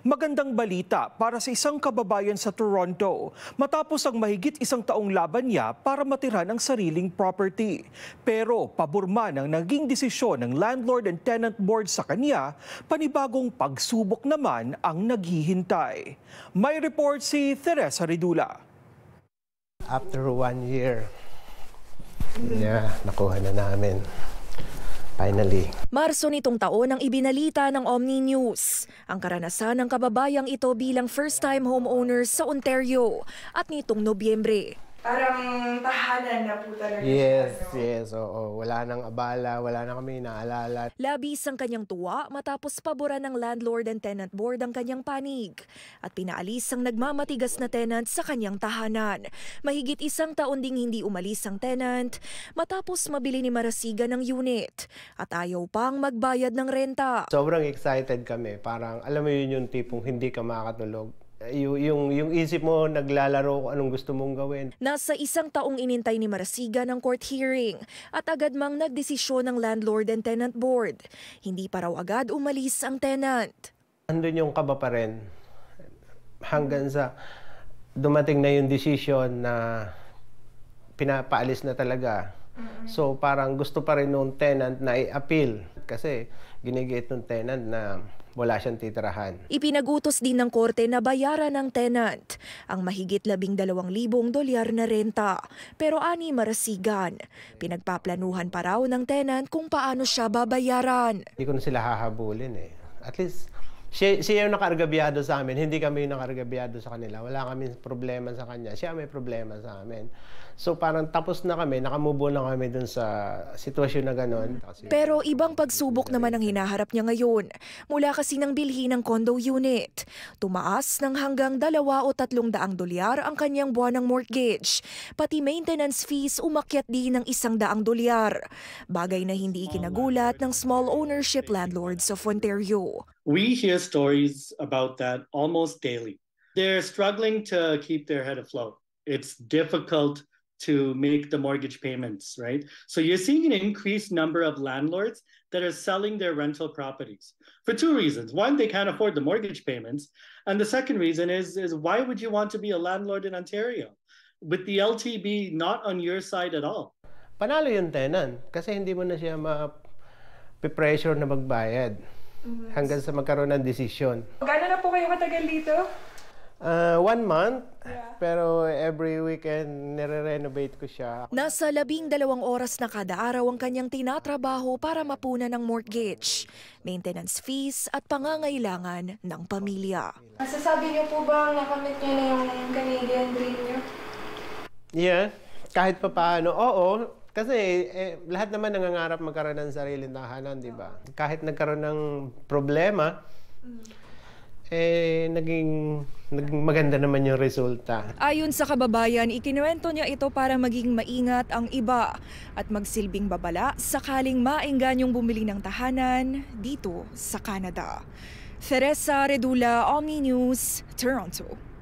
Magandang balita para sa isang kababayan sa Toronto matapos ang mahigit isang taong laban niya para matira ng sariling property. Pero paborma ng naging desisyon ng Landlord and Tenant Board sa kanya, panibagong pagsubok naman ang naghihintay. May report si Teresa Ridula. After 1 year, nakuha na namin. Finally. Marso nitong taon ang ibinalita ng Omni News. Ang karanasan ng kababayang ito bilang first-time homeowners sa Ontario at nitong Nobyembre. Parang tahanan na po talaga. Yes, oo. Wala nang abala, wala na kami naalala. Labis ang kanyang tuwa matapos paboran ng Landlord and Tenant Board ang kanyang panig. At pinaalis ang nagmamatigas na tenant sa kanyang tahanan. Mahigit isang taon ding hindi umalis ang tenant matapos mabili ni Marasiga ng unit. At ayaw pang magbayad ng renta. Sobrang excited kami. Parang alam mo yun yung tipong hindi ka makatulog. Yung isip mo naglalaro kung anong gusto mong gawin. Nasa isang taong inintay ni Marasiga ng court hearing at agad mang nagdesisyon ng Landlord and Tenant Board. Hindi pa raw agad umalis ang tenant. Andun yung kaba pa rin hanggang sa dumating na yung decision na pinapaalis na talaga. So parang gusto pa rin nung tenant na i-appeal kasi ginigiit ng tenant na wala siyang titirahan. Ipinagutos din ng korte na bayaran ng tenant ang mahigit $12,000 na renta. Pero ani Marasigan, pinagpaplanuhan pa raw ng tenant kung paano siya babayaran. Hindi ko na sila hahabulin eh. At least siya yung nakargabyado sa amin, hindi kami yung nakargabyado sa kanila. Wala kami problema sa kanya, siya may problema sa amin. So parang tapos na kami, nakamubo na kami dun sa sitwasyon na gano'n. Pero ibang pagsubok naman ang hinaharap niya ngayon. Mula kasi ng bilhin ng condo unit. Tumaas ng hanggang $200 o $300 ang kanyang buwanang mortgage. Pati maintenance fees umakyat din ng $100. Bagay na hindi ikinagulat ng small ownership landlords of Ontario. We hear stories about that almost daily. They're struggling to keep their head afloat. It's difficult to make the mortgage payments, right? So you're seeing an increased number of landlords that are selling their rental properties for two reasons. One, they can't afford the mortgage payments. And the second reason is why would you want to be a landlord in Ontario with the LTB not on your side at all? Panalo yung tenant kasi hindi mo na siya ma-pressure na magbayad hanggang sa magkaroon ng desisyon. Gaano na po kayo katagal dito? 1 month, pero every weekend nire-renovate ko siya. Nasa 12 oras na kada araw ang kanyang tinatrabaho para mapunan ng mortgage, maintenance fees at pangangailangan ng pamilya. Masasabi niyo po ba nakamit niyo na yung Canadian dream niyo? Yeah, kahit pa paano, oo. Kasi lahat naman nangangarap magkaroon ng sariling tahanan, di ba? Kahit nagkaroon ng problema, naging maganda naman yung resulta. Ayon sa kababayan, ikinuwento niya ito para maging maingat ang iba at magsilbing babala sakaling maengganyong bumili ng tahanan dito sa Canada. Teresa Ridula, Omni News, Toronto.